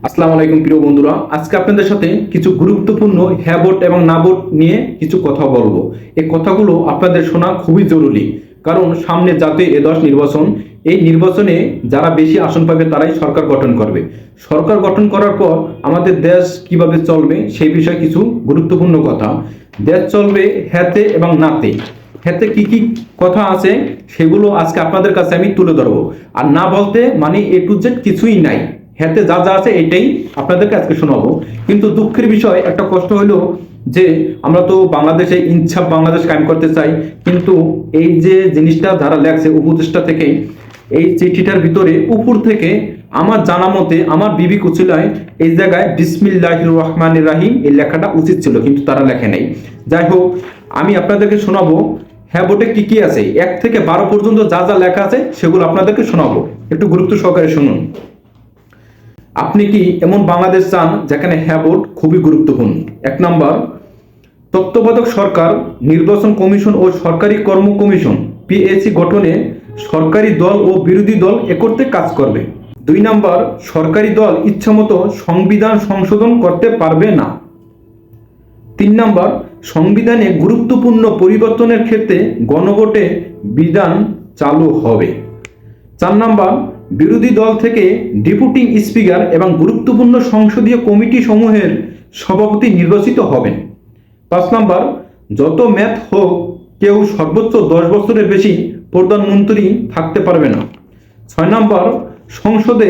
আসসালামু আলাইকুম প্রিয় বন্ধুরা, আজকে আপনাদের সাথে কিছু গুরুত্বপূর্ণ হ্যাঁ ভোট এবং না ভোট নিয়ে কিছু কথা বলবো। এই কথাগুলো আপনাদের শোনা খুবই জরুরি, কারণ সামনে জাতীয় এ10 নির্বাচন। এই নির্বাচনে যারা বেশি আসন পাবে তারাই সরকার গঠন করবে। সরকার গঠন করার পর আমাদের দেশ কিভাবে চলবে সেই বিষয়ে কিছু গুরুত্বপূর্ণ কথা। দেশ চলবে হ্যাঁতে এবং নাতে। হ্যাঁতে কি কি কথা আছে সেগুলো আজকে আপনাদের কাছে আমি তুলে ধরবো। আর না বলতে মানে এ টু জেড কিছুই নাই, হ্যাঁতে যা যা আছে এটাই আপনাদেরকে আজকে শোনাবো। কিন্তু দুঃখের বিষয় একটা কষ্ট হলো যে আমরা তো বাংলাদেশে ইনসাফ বাংলাদেশ কায়েম করতে চাই, কিন্তু এই যে জিনিসটা যারা লেখছে উপদেষ্টা থেকে, এই চিঠিটার ভিতরে উপর থেকে আমার জানা মতে আমার বিবেক উচিলায় এই জায়গায় বিসমিল্লাহির রহমানির রাহিম এই লেখাটা উচিত ছিল, কিন্তু তারা লেখে নাই। যাই হোক, আমি আপনাদেরকে শোনাবো হ্যাঁ ভোটে কি কি আছে, 1 থেকে 12 পর্যন্ত যা যা লেখা আছে সেগুলো আপনাদেরকে শোনাবো। একটু গুরুত্ব সহকারে শুনুন। আপনি কি এমন বাংলাদেশ চান যেখানে হ্যাঁ ভোট খুবই গুরুত্বপূর্ণ? 1 নম্বর, তত্ত্বাবধায়ক সরকার, নির্বাচন কমিশন ও সরকারি কর্ম কমিশন পিএসি গঠনে সরকারি দল ও বিরোধী দল একত্রে কাজ করবে। 2 নম্বর, সরকারি দল ইচ্ছামতো সংবিধান সংশোধন করতে পারবে না। 3 নম্বর, সংবিধানে গুরুত্বপূর্ণ পরিবর্তনের ক্ষেত্রে গণভোটে বিধান চালু হবে। 4 নম্বর, বিরোধী দল থেকে ডেপুটি স্পিকার এবং গুরুত্বপূর্ণ সংসদীয় কমিটি সমূহের সভাপতি নির্বাচিত হবেন। 5 নম্বর, যত মেয়াদ হোক কেউ সর্বোচ্চ 10 বছরের বেশি প্রধানমন্ত্রী থাকতে পারবে না। 6 নম্বর, সংসদে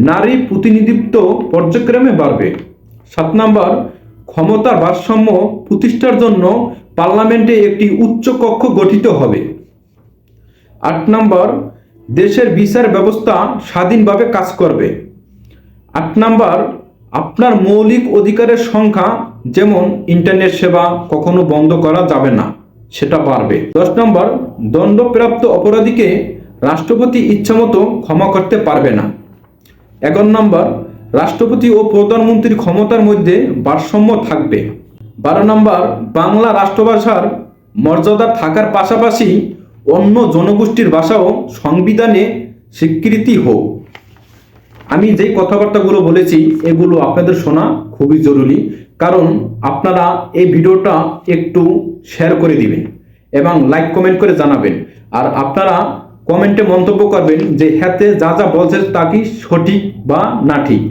নারী প্রতিনিধিত্ব পর্যায়ক্রমে বাড়বে। 7 নম্বর, ক্ষমতার ভারসাম্য প্রতিষ্ঠার জন্য পার্লামেন্টে একটি উচ্চ কক্ষ গঠিত হবে। 8 নম্বর, দেশের বিচার ব্যবস্থা স্বাধীনভাবে কাজ করবে। 8 নম্বর, আপনার মৌলিক অধিকারের সংখ্যা যেমন ইন্টারনেট সেবা কখনো বন্ধ করা যাবে না, সেটা বাড়বে। 10 নম্বর, দণ্ডপ্রাপ্ত অপরাধীকে রাষ্ট্রপতি ইচ্ছামতো ক্ষমা করতে পারবে না। 11 নম্বর, রাষ্ট্রপতি ও প্রধানমন্ত্রীর ক্ষমতার মধ্যে ভারসাম্য থাকবে। 12 নম্বর, বাংলা রাষ্ট্রভাষার মর্যাদা থাকার পাশাপাশি অন্য জনগোষ্ঠীর ভাষাও সংবিধানে স্বীকৃতি হোক। আমি যেই কথাবার্তাগুলো বলেছি এগুলো আপনাদের শোনা খুবই জরুরি, কারণ আপনারা এই ভিডিওটা একটু শেয়ার করে দিবেন এবং লাইক কমেন্ট করে জানাবেন। আর আপনারা কমেন্টে মন্তব্য করবেন যে হ্যাঁতে যা যা বলছে তা কি সঠিক বা না ঠিক।